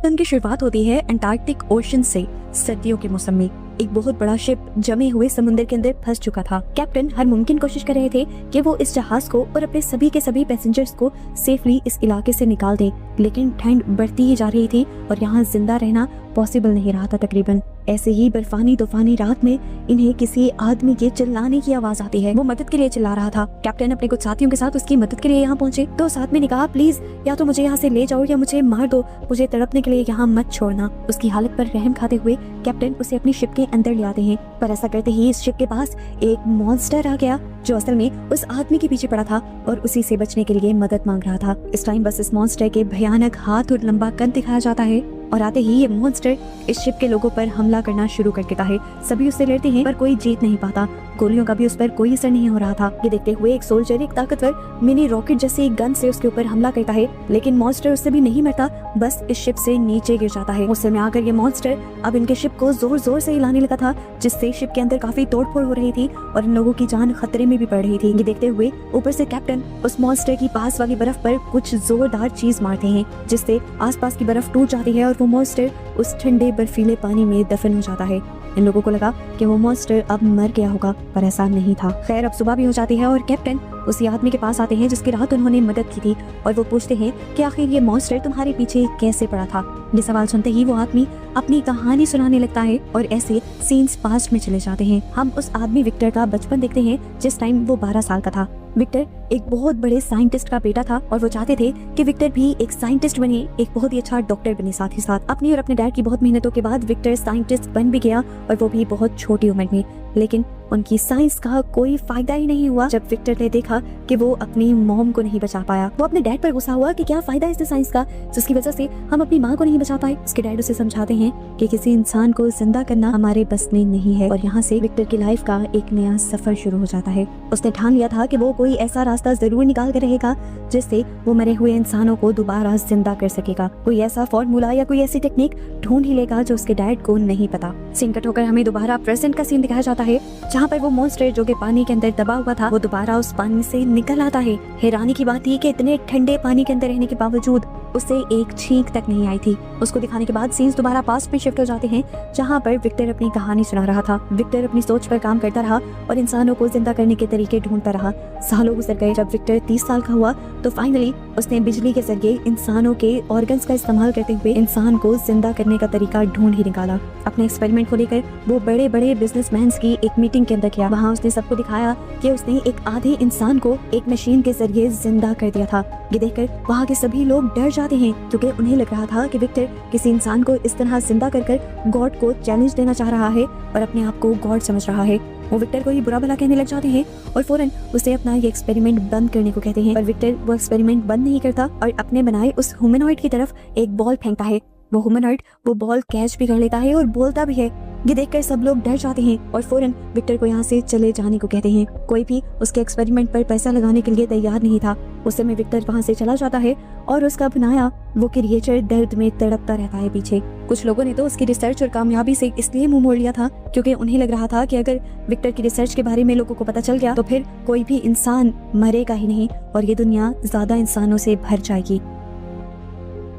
उनकी शुरुआत होती है अंटार्कटिक ओशन से। सर्दियों के मौसम में एक बहुत बड़ा शिप जमे हुए समुद्र के अंदर फंस चुका था। कैप्टन हर मुमकिन कोशिश कर रहे थे कि वो इस जहाज को और अपने सभी के सभी पैसेंजर्स को सेफली इस इलाके से निकाल दें, लेकिन ठंड बढ़ती ही जा रही थी और यहाँ जिंदा रहना पॉसिबल नहीं रहा था। तकरीबन ऐसे ही बर्फानी तूफानी रात में इन्हें किसी आदमी के चिल्लाने की आवाज आती है। वो मदद के लिए चिल्ला रहा था। कैप्टन अपने कुछ साथियों के साथ उसकी मदद के लिए यहाँ पहुंचे तो उस आदमी ने कहा, प्लीज या तो मुझे यहाँ से ले जाओ या मुझे मार दो, मुझे तड़पने के लिए यहाँ मत छोड़ना। उसकी हालत पर रहम खाते हुए कैप्टन उसे अपनी शिप के अंदर ले आते हैं, पर ऐसा करते ही इस शिप के पास एक मॉन्स्टर आ गया जो असल में उस आदमी के पीछे पड़ा था और उसी से बचने के लिए मदद मांग रहा था। इस टाइम बस इस मॉन्स्टर के भयानक हाथ और लंबा कद दिखाया जाता है और आते ही ये मॉन्स्टर इस शिप के लोगों पर हमला करना शुरू कर देता है। सभी उससे लड़ते हैं पर कोई जीत नहीं पाता। गोलियों का भी उस पर कोई असर नहीं हो रहा था। ये देखते हुए एक सोल्जर एक ताकतवर मिनी रॉकेट जैसे एक गन से उसके ऊपर हमला करता है, लेकिन मॉन्स्टर उससे भी नहीं मरता, बस इस शिप से नीचे गिर जाता है। उस समय आकर ये मॉन्स्टर अब इनके शिप को जोर जोर से हिलाने लगा था, जिससे शिप के अंदर काफी तोड़फोड़ हो रही थी और इन लोगों की जान खतरे में भी पड़ रही थी। ये देखते हुए ऊपर से कैप्टन उस मॉन्स्टर की पास वाली बर्फ पर कुछ जोरदार चीज मारते हैं, जिससे आसपास की बर्फ टूट जाती है और वो मॉन्स्टर उस ठंडे बर्फीले पानी में दफन हो जाता है। इन लोगों को लगा कि वो मॉन्स्टर अब मर गया होगा, पर ऐसा नहीं था। खैर अब सुबह भी हो जाती है और कैप्टन उसी आदमी के पास आते हैं जिसकी रात उन्होंने मदद की थी और वो पूछते हैं कि आखिर ये मॉन्स्टर तुम्हारे पीछे कैसे पड़ा था। ये सवाल सुनते ही वो आदमी अपनी कहानी सुनाने लगता है और ऐसे सीन्स पास्ट में चले जाते हैं। हम उस आदमी विक्टर का बचपन देखते हैं जिस टाइम वो 12 साल का था। विक्टर एक बहुत बड़े साइंटिस्ट का बेटा था और वो चाहते थे कि विक्टर भी एक साइंटिस्ट बने, एक बहुत ही अच्छा डॉक्टर बने। साथ ही साथ अपनी और अपने डैड की बहुत मेहनतों के बाद विक्टर साइंटिस्ट बन भी गया और वो भी बहुत छोटी उम्र में। लेकिन उनकी साइंस का कोई फायदा ही नहीं हुआ जब विक्टर ने देखा कि वो अपनी मॉम को नहीं बचा पाया। वो अपने डैड पर गुस्सा हुआ कि क्या फायदा इस साइंस का जिसकी वजह से हम अपनी माँ को नहीं बचा पाए। उसके डैड उसे समझाते हैं कि किसी इंसान को जिंदा करना हमारे बस में नहीं है और यहाँ से विक्टर की लाइफ का एक नया सफर शुरू हो जाता है। उसने ठान लिया था कि वो कोई ऐसा रास्ता जरूर निकाल कर रहेगा जिससे वो मरे हुए इंसानों को दोबारा जिंदा कर सकेगा। कोई ऐसा फॉर्मूला या कोई ऐसी टेक्निक ढूंढ ही लेगा जो उसके डैड को नहीं पता। सीन कट होकर हमें दोबारा प्रेजेंट का सीन दिखाया जाता है जहाँ पर वो मॉन्स्टर जो कि पानी के अंदर दबा हुआ था वो दोबारा उस पानी से निकल आता है। हैरानी की बात ये कि इतने ठंडे पानी के अंदर रहने के बावजूद उसे एक छींक तक नहीं आई थी। उसको दिखाने के बाद सीन्स दोबारा पास्ट में शिफ्ट हो जाते हैं जहाँ पर विक्टर अपनी कहानी सुना रहा था। विक्टर अपनी सोच पर काम करता रहा और इंसानों को जिंदा करने के तरीके ढूंढता रहा। सालों गुजर गए। जब विक्टर 30 साल का हुआ तो फाइनली उसने बिजली के जरिए इंसानों के ऑर्गन्स का इस्तेमाल करते हुए इंसान को जिंदा करने का तरीका ढूंढ ही निकाला। अपने एक्सपेरिमेंट को लेकर वो बड़े बड़े बिजनेसमैन की एक मीटिंग के अंदर गया। वहाँ उसने सबको दिखाया कि उसने एक आधे इंसान को एक मशीन के जरिए जिंदा कर दिया था। ये देखकर वहाँ के सभी लोग डर जाते हैं क्योंकि उन्हें लग रहा था कि विक्टर किसी इंसान को इस तरह जिंदा कर गॉड को चैलेंज देना चाह रहा है और अपने आप को गॉड समझ रहा है। वो विक्टर को ही बुरा भला कहने लग जाते हैं और फौरन उसे अपना ये एक्सपेरिमेंट बंद करने को कहते हैं, पर विक्टर वो एक्सपेरिमेंट बंद नहीं करता और अपने बनाए उस ह्यूमनॉइड की तरफ एक बॉल फेंकता है। वो ह्यूमनॉइड वो बॉल कैच भी कर लेता है और बोलता भी है। ये देखकर सब लोग डर जाते हैं और फौरन विक्टर को यहाँ से चले जाने को कहते हैं। कोई भी उसके एक्सपेरिमेंट पर पैसा लगाने के लिए तैयार नहीं था। उस समय विक्टर वहाँ से चला जाता है और उसका बनाया वो क्रिएचर दर्द में तड़पता रहता है पीछे। कुछ लोगों ने तो उसकी रिसर्च और कामयाबी से इसलिए मुंह मोड़ लिया था क्योंकि उन्हें लग रहा था कि अगर विक्टर की रिसर्च के बारे में लोगों को पता चल गया तो फिर कोई भी इंसान मरेगा ही नहीं और ये दुनिया ज्यादा इंसानों से भर जाएगी।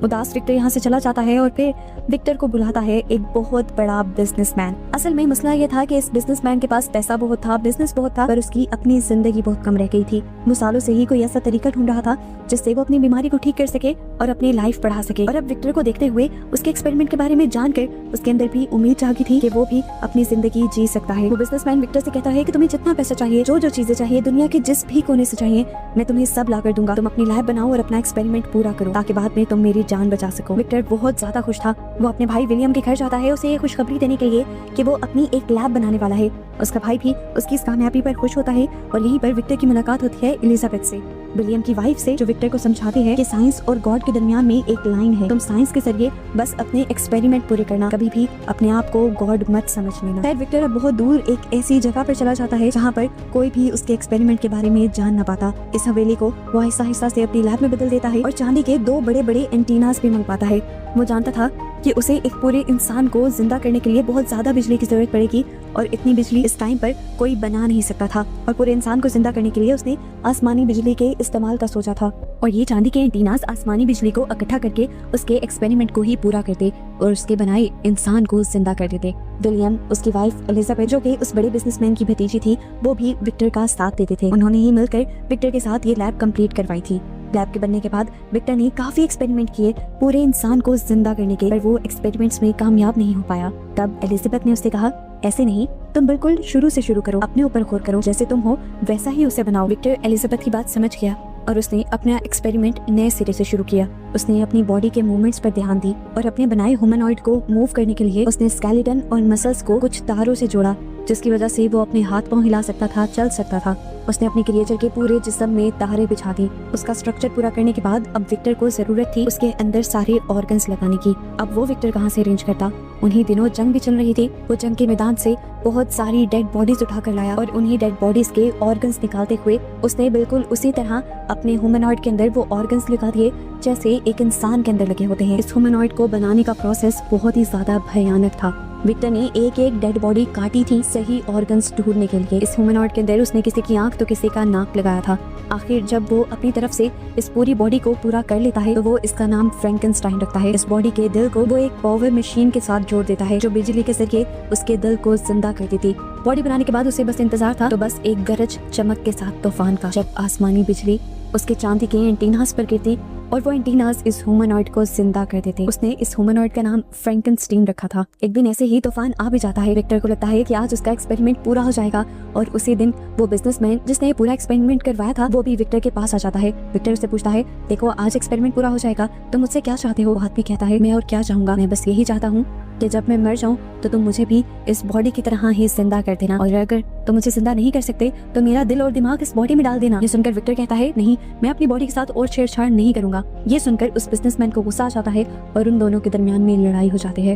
उदास विक्टर यहाँ से चला जाता है और फिर विक्टर को बुलाता है एक बहुत बड़ा बिजनेसमैन। असल में मसला ये था कि इस बिजनेसमैन के पास पैसा बहुत था, बिजनेस बहुत था, पर उसकी अपनी जिंदगी बहुत कम रह गई थी। वो सालों से ही कोई ऐसा तरीका ढूंढ रहा था जिससे वो अपनी बीमारी को ठीक कर सके और अपनी लाइफ बढ़ा सके। और अब विक्टर को देखते हुए उसके एक्सपेरिमेंट के बारे में जानकर उसके अंदर भी उम्मीद जागी थी कि वो भी अपनी जिंदगी जी सकता है। वो बिजनेसमैन विक्टर से कहता है कि तुम्हें जितना पैसा चाहिए, जो जो चीजें चाहिए, दुनिया के जिस भी कोने से चाहिए, मैं तुम्हें सब ला कर दूंगा। तुम अपनी लैब बनाओ और अपना एक्सपेरिमेंट पूरा करो ताकि बाद में तुम मेरी जान बचा सको। विक्टर बहुत ज्यादा खुश था। वो अपने भाई विलियम के घर जाता है उसे ये खुशखबरी देने के लिए कि वो अपनी एक लैब बनाने वाला है। उसका भाई भी उसकी इस कामयाबी पर खुश होता है और यहीं पर विक्टर की मुलाकात होती है एलिजाबेथ से, विलियम की वाइफ से, जो विक्टर को समझाती है कि साइंस और गॉड के दरमियान में एक लाइन है। तुम साइंस के जरिए बस अपने एक्सपेरिमेंट पूरे करना, कभी भी अपने आप को गॉड मत समझ लेना। खैर विक्टर अब बहुत दूर एक ऐसी जगह पर चला जाता है जहाँ पर कोई भी उसके एक्सपेरिमेंट के बारे में जान न पाता। इस हवेली को वो आहिस्ता आहिस्ता से अपनी लैब में बदल देता है और चांदी के 2 बड़े बड़े एंटीनास भी मंगवाता है। वो जानता था कि उसे एक पूरे इंसान को जिंदा करने के लिए बहुत ज्यादा बिजली की जरूरत पड़ेगी और इतनी बिजली इस टाइम पर कोई बना नहीं सकता था और पूरे इंसान को जिंदा करने के लिए उसने आसमानी बिजली के इस्तेमाल का सोचा था। और ये चांदी के एंटीनास आसमानी बिजली को इकट्ठा करके उसके एक्सपेरिमेंट को ही पूरा करते और उसके बनाए इंसान को जिंदा कर देते। विलियम, उसकी वाइफ एलिजाबेथ, जो कि उस बड़े बिजनेसमैन की भतीजी थी, वो भी विक्टर का साथ देते थे। उन्होंने ही मिलकर विक्टर के साथ ये लैब कंप्लीट करवाई थी। लैब के बनने के बाद विक्टर ने काफी एक्सपेरिमेंट किए पूरे इंसान को जिंदा करने के, पर वो एक्सपेरिमेंट्स में कामयाब नहीं हो पाया। तब एलिजाबेथ ने उससे कहा, ऐसे नहीं, तुम बिल्कुल शुरू से शुरू करो, अपने ऊपर गौर करो, जैसे तुम हो वैसा ही उसे बनाओ। विक्टर एलिजाबेथ की बात समझ गया और उसने अपना एक्सपेरिमेंट नए सिरे से शुरू किया। उसने अपनी बॉडी के मूवमेंट्स पर ध्यान दी और अपने बनाए ह्यूमनॉइड को मूव करने के लिए उसने स्केलेटन और मसल्स को कुछ तारों से जोड़ा, जिसकी वजह से वो अपने हाथ पांव हिला सकता था, चल सकता था। उसने अपने क्रिएचर के पूरे जिस्म में तारे बिछा दी। उसका स्ट्रक्चर पूरा करने के बाद अब विक्टर को जरूरत थी उसके अंदर सारे ऑर्गन्स लगाने की। अब वो विक्टर कहाँ से अरेंज करता? उन्हीं दिनों जंग भी चल रही थी। वो जंग के मैदान से बहुत सारी डेड बॉडीज उठा कर लाया और उन्हीं डेड बॉडीज के ऑर्गन्स निकालते हुए उसने बिल्कुल उसी तरह अपने ह्यूमनॉइड के अंदर वो ऑर्गन्स लगा दिए जैसे एक इंसान के अंदर लगे होते हैं। इस ह्यूमनॉइड को बनाने का प्रोसेस बहुत ही ज्यादा भयानक था। विक्टर ने एक एक डेड बॉडी काटी थी सही ऑर्गन्स ढूंढने के लिए। इस ह्यूमनॉइड के अंदर उसने किसी की आंख तो किसी का नाक लगाया था। आखिर जब वो अपनी तरफ से इस पूरी बॉडी को पूरा कर लेता है तो वो इसका नाम फ्रैंकेनस्टाइन रखता है। इस बॉडी के दिल को वो एक पावर मशीन के साथ जोड़ देता है जो बिजली के जरिए उसके दिल को जिंदा कर देती। बॉडी बनाने के बाद उसे बस इंतजार था तो बस एक गरज चमक के साथ तूफान का, जब आसमानी बिजली उसके चांदी के एंटीनास पर गिरती और वो एंटीनास इस ह्यूमनॉइड को जिंदा कर देते। उसने इस ह्यूमनॉइड का नाम फ्रैंकेनस्टाइन रखा था। एक दिन ऐसे ही तूफान आ भी जाता है। विक्टर को लगता है कि आज उसका एक्सपेरिमेंट पूरा हो जाएगा और उसी दिन वो बिजनेसमैन जिसने ये पूरा एक्सपेरिमेंट करवाया था वो भी विक्टर के पास आ जाता है। विक्टर उससे पूछता है, देखो आज एक्सपेरिमेंट पूरा हो जाएगा, तुम मुझसे क्या चाहते हो? वो आदमी कहता है, मैं और क्या चाहूंगा, मैं बस यही चाहता हूँ कि जब मैं मर जाऊं तो तुम मुझे भी इस बॉडी की तरह ही जिंदा कर देना, और अगर तुम मुझे जिंदा नहीं कर सकते तो मेरा दिल और दिमाग इस बॉडी में डाल देना। ये सुनकर विक्टर कहता है, नहीं, मैं अपनी बॉडी के साथ और छेड़छाड़ नहीं करूंगा। ये सुनकर उस बिजनेसमैन को गुस्सा आ जाता है और उन दोनों के दरमियान में लड़ाई हो जाती है।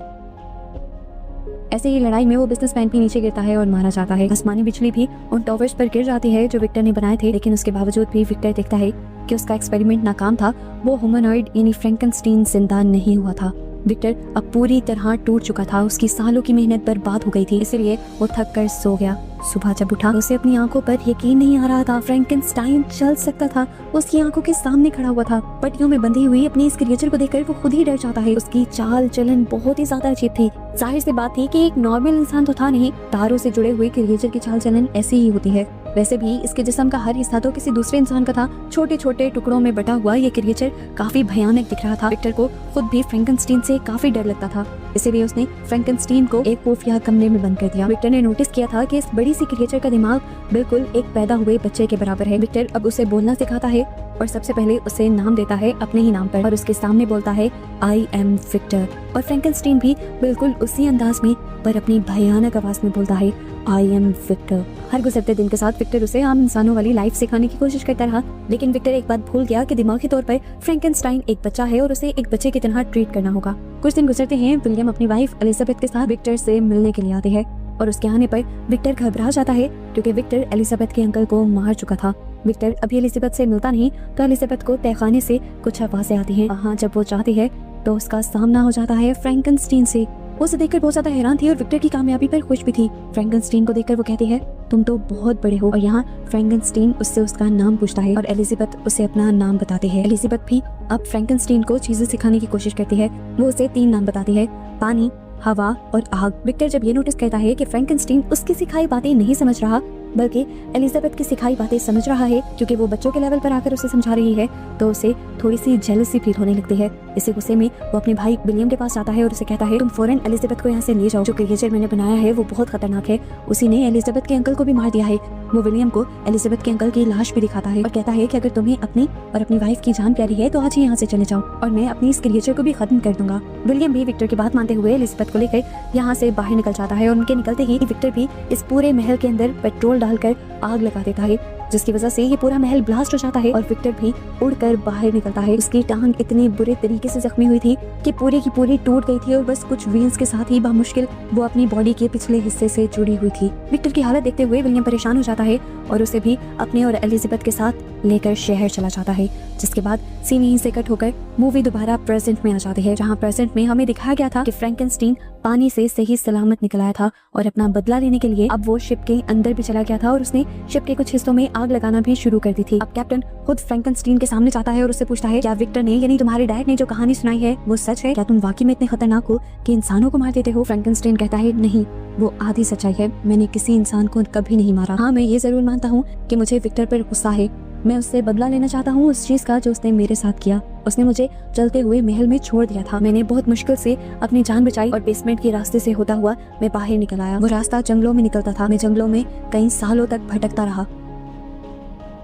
ऐसे ही लड़ाई में वो बिजनेसमैन भी नीचे गिरता है और मारा जाता है। आसमानी बिजली भी उन टॉवर्स पर गिर जाती है जो विक्टर ने बनाए थे, लेकिन उसके बावजूद भी विक्टर देखता है कि उसका एक्सपेरिमेंट नाकाम था। वो ह्यूमनॉइड यानी फ्रैंकेनस्टाइन जिंदा नहीं हुआ था। विक्टर अब पूरी तरह टूट चुका था। उसकी सालों की मेहनत बर्बाद हो गई थी, इसलिए वो थक कर सो गया। सुबह जब उठा उसे अपनी आंखों पर यकीन नहीं आ रहा था। फ्रैंकेनस्टाइन चल सकता था, उसकी आंखों के सामने खड़ा हुआ था। पट्टियों में बंधी हुई अपनी इस क्रिएचर को देखकर वो खुद ही डर जाता है। उसकी चाल चलन बहुत ही ज्यादा अजीब थी। जाहिर सी बात थी कि एक नॉर्मल इंसान तो था नहीं, तारों से जुड़े हुए क्रिएचर की चाल चलन ऐसी ही होती है। वैसे भी इसके जिस्म का हर हिस्सा तो किसी दूसरे इंसान का था। छोटे छोटे टुकड़ों में बटा हुआ ये क्रिएचर काफी भयानक दिख रहा था। विक्टर को खुद भी फ्रैंकेनस्टाइन से काफी डर लगता था, इसीलिए उसने फ्रैंकेनस्टाइन को एक खुफिया कमरे में बंद कर दिया। विक्टर ने नोटिस किया था कि इस बड़ी सी क्रिएचर का दिमाग बिल्कुल एक पैदा हुए बच्चे के बराबर है। विक्टर अब उसे बोलना सिखाता है और सबसे पहले उसे नाम देता है अपने ही नाम पर और उसके सामने बोलता है, आई एम विक्टर। और फ्रैंकेनस्टाइन भी बिल्कुल उसी अंदाज में पर अपनी भयानक आवाज में बोलता है, आई एम विक्टर। हर गुजरते दिन के साथ विक्टर उसे आम इंसानों वाली लाइफ सिखाने की कोशिश करता रहा, लेकिन विक्टर एक बात भूल गया कि दिमागी तौर पर फ्रैंकेनस्टाइन एक बच्चा है और उसे एक बच्चे की तरह ट्रीट करना होगा। कुछ दिन गुजरते हैं। विलियम अपनी वाइफ एलिजाबेथ के साथ विक्टर से मिलने के लिए आते हैं और उसके आने पर विक्टर घबरा जाता है क्योंकि विक्टर एलिजाबेथ के अंकल को मार चुका था। विक्टर अभी एलिजाबेथ से मिलता नहीं तो एलिजाबेथ को तहखाने से कुछ आवाजें आती हैं। वहाँ जब वो जाती है तो उसका सामना हो जाता है फ्रैंकेनस्टाइन से। वो उसे देखकर बहुत ज्यादा हैरान थी और विक्टर की कामयाबी पर खुश भी थी। फ्रैंकेनस्टाइन को देखकर वो कहती है, तुम तो बहुत बड़े हो। और यहाँ फ्रैंकेनस्टाइन उससे उसका नाम पूछता है और एलिजाबेथ उसे अपना नाम बताती है। एलिजाबेथ भी अब फ्रैंकेनस्टाइन को चीजें सिखाने की कोशिश करती है। वो उसे 3 नाम बताती है, पानी, हवा और आग। विक्टर जब ये नोटिस करता है कि फ्रैंकेनस्टाइन उसकी सिखाई बातें नहीं समझ रहा बल्कि एलिजाबेथ की सिखाई बातें समझ रहा है क्योंकि वो बच्चों के लेवल पर आकर उसे समझा रही है, तो उसे थोड़ी सी जेलसी फील होने लगती है। इसी गुस्से में वो अपने भाई विलियम के पास जाता है और उसे कहता है, तुम फौरन एलिजाबेथ को यहाँ से ले जाओ, जो क्रिएचर मैंने बनाया है वो बहुत खतरनाक है, उसी ने एलिजाबेथ के अंकल को भी मार दिया है। वो विलियम को एलिजाबेथ के अंकल की लाश भी दिखाता है और कहता है कि अगर तुम्हें अपनी और अपनी वाइफ की जान प्यारी है तो आज ही यहाँ से चले जाओ और मैं अपनी इस क्रिएचर को भी खत्म कर दूंगा। विलियम भी विक्टर की बात मानते हुए एलिजाबेथ को लेकर यहाँ से बाहर निकल जाता है और उनके निकलते ही विक्टर भी इस पूरे महल के अंदर पेट्रोल डालकर आग लगा देता है, जिसकी वजह से ये पूरा महल ब्लास्ट हो जाता है और विक्टर भी उड़कर बाहर निकलता है। उसकी टांग इतनी बुरे तरीके से जख्मी हुई थी कि पूरी की पूरी टूट गई थी और बस कुछ व्हील्स के साथ ही बामुश्किल वो अपनी बॉडी के पिछले हिस्से से जुड़ी हुई थी। विक्टर की हालत देखते हुए विलियम परेशान हो जाता है और उसे भी अपने और एलिजाबेथ के साथ लेकर शहर चला जाता है। जिसके बाद सीन यहीं से कट होकर मूवी दोबारा प्रेजेंट में आ जाती है, जहाँ प्रेजेंट में हमें दिखाया गया था कि फ्रैंकेनस्टीन पानी से सही सलामत निकल आया था और अपना बदला लेने के लिए अब वो शिप के अंदर भी चला गया था और उसने शिप के कुछ हिस्सों में आग लगाना भी शुरू कर दी थी। अब कैप्टन खुद फ्रैंकेनस्टीन के सामने जाता है और उससे पूछता है, क्या विक्टर ने यानी तुम्हारे डैड ने जो कहानी सुनाई है वो सच है? क्या तुम वाकई में इतने खतरनाक हो कि इंसानों को मार देते हो? फ्रैंकेनस्टीन कहता है, नहीं, वो आधी सच्चाई है, मैंने किसी इंसान को कभी नहीं मारा। हाँ, मैं ये जरूर मानता हूँ कि मुझे विक्टर पर गुस्सा है, मैं उससे बदला लेना चाहता हूँ उस चीज का जो उसने मेरे साथ किया। उसने मुझे चलते हुए महल में छोड़ दिया था, मैंने बहुत मुश्किल से अपनी जान बचाई और बेसमेंट के रास्ते से होता हुआ मैं बाहर निकल आया। वो रास्ता जंगलों में निकलता था, मैं जंगलों में कई सालों तक भटकता रहा।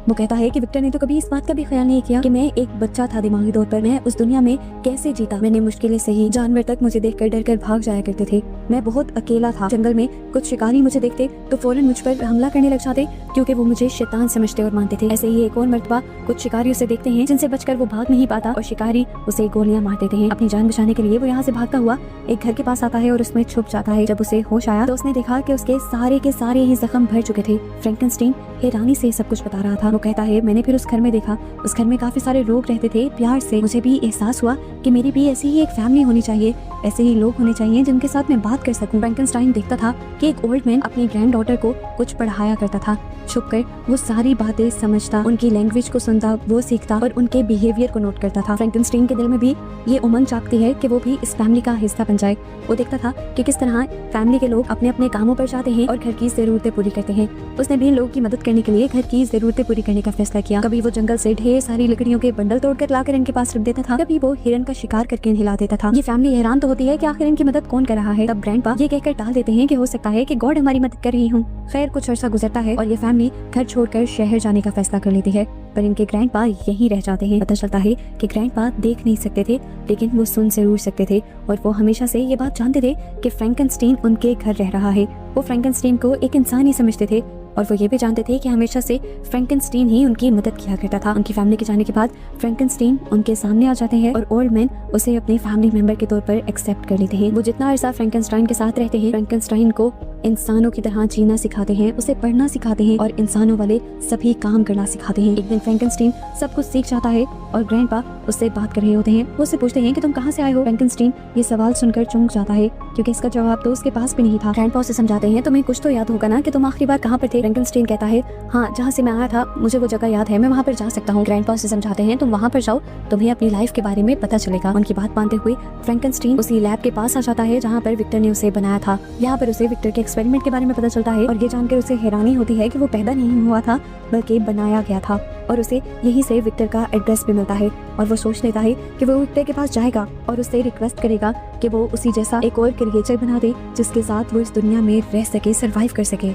वो कहता है कि विक्टर ने तो कभी इस बात का भी ख्याल नहीं किया कि मैं एक बच्चा था दिमागी तौर पर, मैं उस दुनिया में कैसे जीता। मैंने मुश्किलें सही, जानवर तक मुझे देखकर डर कर भाग जाया करते थे, मैं बहुत अकेला था। जंगल में कुछ शिकारी मुझे देखते तो फौरन मुझ पर हमला करने लग जाते क्योंकि वो मुझे शैतान समझते और मानते थे। ऐसे ही एक और मर्तबा कुछ शिकारी उसे देखते हैं जिनसे बचकर वो भाग नहीं पाता और शिकारी उसे गोलियां मार देते हैं। अपनी जान बचाने के लिए वो यहाँ से भागता हुआ एक घर के पास आता है और उसमें छुप जाता है। जब उसे होश आया तो उसने देखा कि उसके सारे के सारे ही जख्म भर चुके थे। फ्रैंकेनस्टीन हैरानी से सब कुछ बता रहा था। वो कहता है, मैंने फिर उस घर में देखा, उस घर में काफी सारे लोग रहते थे प्यार से। मुझे भी एहसास हुआ कि मेरी भी ऐसी ही एक फैमिली होनी चाहिए, ऐसे ही लोग होने चाहिए जिनके साथ मैं बात कर सकूं। फ्रैंकेनस्टाइन देखता था कि एक ओल्ड मैन अपनी ग्रैंड डॉटर को कुछ पढ़ाया करता था। छुपकर वो सारी बातें समझता, उनकी लैंग्वेज को सुनता, वो सीखता और उनके बिहेवियर को नोट करता था। फ्रैंकेनस्टाइन के दिल में भी ये उमंग जागती है कि वो भी इस फैमिली का हिस्सा बन जाए। वो देखता था कि किस तरह फैमिली के लोग अपने अपने कामों पर जाते हैं और घर की जरूरतें पूरी करते हैं। उसने भी लोगों की मदद करने के लिए घर की जरूरतें पूरी करने का फैसला किया। कभी वो जंगल से ढेर सारी लकड़ियों के बंडल तोड़कर लाकर इनके पास रख देता था, कभी वो हिरन का शिकार करके हिला देता था। ये फैमिली हैरान तो होती है कि आखिर इनकी मदद कौन कर रहा है। तब ग्रैंडपा ये कहकर टाल देते हैं कि हो सकता है कि गॉड हमारी मदद कर रही हूँ। खैर, कुछ अर्सा गुजरता है और ये फैमिली घर छोड़कर शहर जाने का फैसला कर लेती है, पर इनके ग्रैंडपा यहीं रह जाते हैं। पता चलता है कि ग्रैंडपा देख नहीं सकते थे लेकिन वो सुन जरूर सकते थे और वो हमेशा से ये बात जानते थे कि फ्रैंकेनस्टीन उनके घर रह रहा है। वो फ्रैंकेनस्टीन को एक इंसान ही समझते थे और वो ये भी जानते थे कि हमेशा से फ्रैंकेनस्टीन ही उनकी मदद किया करता था। उनकी फैमिली के जाने के बाद फ्रैंकेनस्टीन उनके सामने आ जाते हैं और ओल्ड मैन उसे अपने फैमिली मेंबर के तौर पर एक्सेप्ट कर लेते हैं। वो जितना अरसा फ्रैंकेनस्टाइन के साथ रहते हैं, फ्रैंकेनस्टाइन को इंसानों की तरह जीना सिखाते हैं, उसे पढ़ना सिखाते हैं और इंसानों वाले सभी काम करना सिखाते हैं। एक दिन फ्रैंकेनस्टीन सब कुछ सीख जाता है और ग्रैंडपा उससे बात कर रहे होते हैं। वो उससे पूछते हैं कि तुम कहाँ से आए हो? फ्रैंकेनस्टीन ये सवाल सुनकर चौंक जाता है क्योंकि इसका जवाब तो उसके पास भी नहीं था। ग्रैंडपा उसे समझाते हैं, तुम्हें कुछ तो याद होगा ना कि तुम आखिरी बार कहाँ पर थे? फ्रैंकेनस्टीन कहता है, हाँ, जहाँ से मैं आया था मुझे वो जगह याद है, मैं वहाँ पर जा सकता हूँ। ग्रैंडपा उसे समझाते हैं, तुम वहाँ पर जाओ, तुम्हें अपनी लाइफ के बारे में पता चलेगा। उनकी बात मानते हुए फ्रैंकेनस्टीन उसी लैब के पास आ जाता है जहाँ पर विक्टर ने उसे बनाया था। यहाँ पर उसे विक्टर के एक्सपेरिमेंट के बारे में पता चलता है और ये जानकर उसे हैरानी होती है कि वो पैदा नहीं हुआ था बल्कि बनाया गया था और उसे यहीं से विक्टर का एड्रेस भी मिलता है और वो सोच लेता है कि वो विक्टर के पास जाएगा और उससे रिक्वेस्ट करेगा कि वो उसी जैसा एक और क्रिएचर बना दे जिसके साथ वो इस दुनिया में रह सके, सरवाइव कर सके।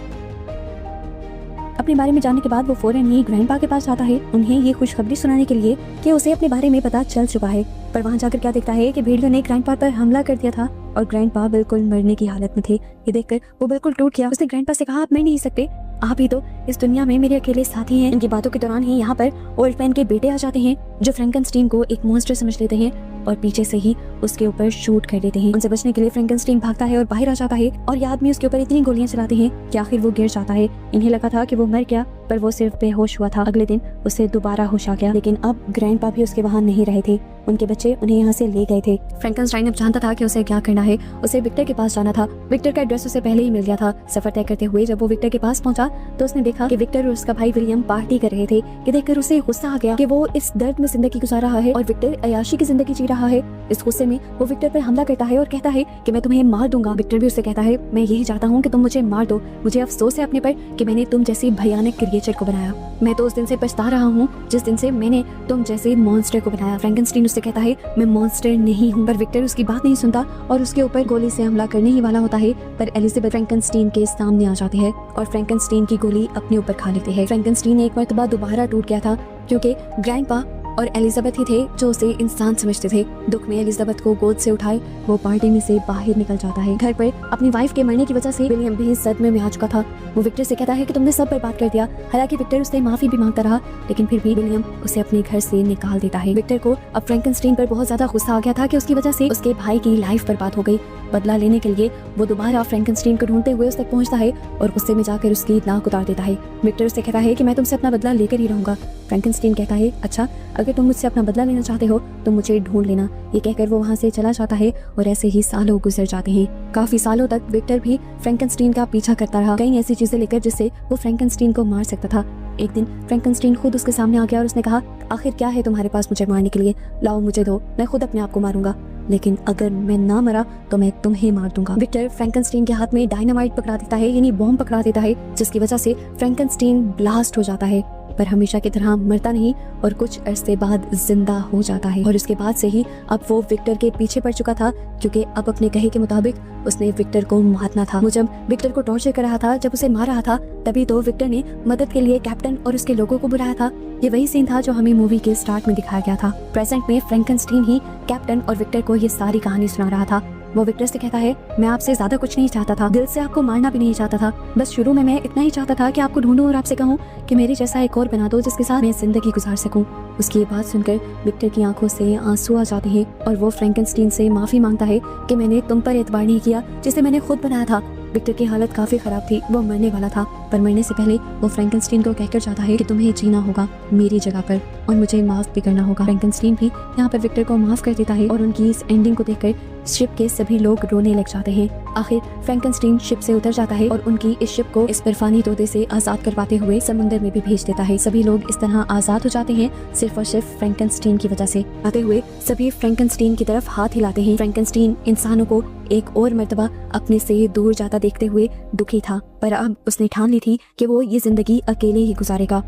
अपने बारे में जानने के बाद वो फौरन ही ग्रैंडपा के पास जाता है उन्हें ये खुशखबरी सुनाने के लिए कि उसे अपने बारे में पता चल चुका है। पर वहाँ जाकर क्या देखता है कि भेड़ियों ने ग्रैंडपा पर हमला कर दिया था और ग्रैंडपा बिल्कुल मरने की हालत में थे। ये देखकर वो बिल्कुल टूट गया। उसने ग्रैंडपा से कहा, आप मर नहीं सकते, आप ही तो इस दुनिया में मेरे अकेले साथी हैं। इनकी बातों के दौरान ही यहाँ पर ओल्ड मैन के बेटे आ जाते हैं जो फ्रैंकेनस्टीन को एक मॉन्स्टर समझ लेते हैं और पीछे से ही उसके ऊपर शूट कर देते हैं। उनसे बचने के लिए फ्रैंकेनस्टीन भागता है और बाहर आ जाता है और ये आदमी उसके ऊपर इतनी गोलियां चलाते हैं कि आखिर वो गिर जाता है। इन्हें लगा था कि वो मर गया पर वो सिर्फ बेहोश हुआ था। अगले दिन उसे दोबारा होश आ गया, लेकिन अब ग्रैंडपा भी उसके वहाँ नहीं रहे थे, उनके बच्चे उन्हें यहाँ से ले गए थे। फ्रैंकेनस्टाइन अब जानता था कि उसे क्या करना है। उसे विक्टर के पास जाना था। विक्टर का एड्रेस उसे पहले ही मिल गया था। सफर तय करते हुए जब वो विक्टर के पास पहुंचा तो उसने देखा कि विक्टर और उसका भाई विलियम पार्टी कर रहे थे। ये देखकर उसे गुस्सा आ गया कि वो इस दर्द में जिंदगी गुजार रहा है और विक्टर अयाशी की जिंदगी जी रहा है। इस गुस्से में वो विक्टर पर हमला करता है और कहता है कि मैं तुम्हें मार दूंगा। विक्टर भी उससे कहता है, मैं यही चाहता हूँ कि तुम मुझे मार दो, मुझे अफसोस है अपने पर कि मैंने तुम जैसी भयानक क्रिएचर को बनाया। मैं तो उस दिन से पछता रहा हूँ जिस दिन से मैंने तुम जैसे मॉन्स्टर को बनाया। फ्रैंकेनस्टीन उससे कहता है, मैं मॉन्स्टर नहीं हूँ, पर विक्टर उसकी बात नहीं सुनता और उसके ऊपर गोली से हमला करने ही वाला होता है। पर एलिजाबेथ फ्रैंकेनस्टीन के सामने आ जाती है और फ्रैंकेनस्टीन की गोली अपने ऊपर खा लेती है। फ्रैंकेनस्टीन एक मर्तबा दोबारा टूट गया था क्योंकि ग्रैंडपा और एलिजाबेथ ही थे जो उसे इंसान समझते थे। दुख में एलिजाबेथ को गोद से उठाए वो पार्टी में से बाहर निकल जाता है। घर पर अपनी वाइफ के मरने की वजह से विलियम भी सदमे में आ चुका था। वो विक्टर से कहता है कि तुमने सब बर्बाद कर दिया। हालांकि विक्टर उससे माफी भी मांगता रहा लेकिन फिर भी विलियम उसे अपने घर से निकाल देता है। विक्टर को अब फ्रैंकेनस्टीन पर बहुत ज्यादा गुस्सा आ गया था कि उसकी वजह से उसके भाई की लाइफ बर्बाद हो गई। बदला लेने के लिए वो दोबारा फ्रैंकेनस्टीन को ढूंढते हुए उस तक पहुंचता है और गुस्से में जाकर उसकी नाक उतार देता है। विक्टर उससे कहता है कि मैं तुमसे अपना बदला लेकर ही रहूंगा। फ्रैंकेनस्टीन कहता है, अच्छा अगर तुम मुझसे अपना बदला लेना चाहते हो तो मुझे ढूंढ लेना। ये कहकर वो वहाँ से चला जाता है और ऐसे ही सालों गुजर जाते हैं। काफी सालों तक विक्टर भी फ्रैंकेनस्टीन का पीछा करता रहा, कई ऐसी चीजें लेकर जिससे वो फ्रैंकेनस्टीन को मार सकता था। एक दिन फ्रैंकेनस्टीन खुद उसके सामने आ गया और उसने कहा, आखिर क्या है तुम्हारे पास मुझे मारने के लिए? लाओ मुझे दो, मैं खुद अपने आप को मारूंगा, लेकिन अगर मैं ना मरा तो मैं तुम्हें मार दूंगा। विक्टर फ्रैंकेनस्टीन के हाथ में डायनामाइट पकड़ा देता है, यानी बॉम्ब पकड़ा देता है, जिसकी वजह से फ्रैंकेनस्टीन ब्लास्ट हो जाता है, पर हमेशा की तरह मरता नहीं और कुछ अरसे बाद जिंदा हो जाता है। और उसके बाद से ही अब वो विक्टर के पीछे पड़ चुका था, क्योंकि अब अपने कहे के मुताबिक उसने विक्टर को मारना था। वो जब विक्टर को टॉर्चर कर रहा था, जब उसे मार रहा था, तभी तो विक्टर ने मदद के लिए कैप्टन और उसके लोगों को बुलाया था। ये वही सीन था जो हमें मूवी के स्टार्ट में दिखाया गया था। प्रेजेंट में फ्रैंकेनस्टीन ही कैप्टन और विक्टर को ये सारी कहानी सुना रहा था। वो विक्टर से कहता है, मैं आपसे ज्यादा कुछ नहीं चाहता था, दिल से आपको मारना भी नहीं चाहता था, बस शुरू में मैं इतना ही चाहता था कि आपको ढूंढूं और आपसे कहूं कि मेरे जैसा एक और बना दो जिसके साथ मैं जिंदगी गुजार सकूं। उसकी ये बात सुनकर विक्टर की आंखों से आंसू आ जाते हैं और वो फ्रैंकेनस्टीन से माफी मांगता है कि मैंने तुम पर एतबार नहीं किया जिसे मैंने खुद बनाया था। विक्टर की हालत काफी खराब थी, वो मरने वाला था, पर मरने से पहले वो फ्रैंकेनस्टीन को कहकर जाता है कि तुम्हें जीना होगा मेरी जगह पर और मुझे माफ भी करना होगा। फ्रैंकेनस्टीन भी यहाँ पर विक्टर को माफ कर देता है और उनकी इस एंडिंग को देखकर शिप के सभी लोग रोने लग जाते हैं। आखिर फ्रैंकेनस्टीन शिप से उतर जाता है और उनकी इस शिप को इस बर्फानी तोते से आजाद करवाते हुए समुद्र में भी भेज देता है। सभी लोग इस तरह आजाद हो जाते हैं सिर्फ और सिर्फ फ्रैंकेनस्टीन की वजह से। आते हुए सभी फ्रैंकेनस्टीन की तरफ हाथ हिलाते हैं। फ्रैंकेनस्टीन इंसानों को एक और मर्तबा अपने से दूर जाता देखते हुए दुखी था, पर अब उसने ठान ली थी कि वो ये जिंदगी अकेले ही गुजारेगा।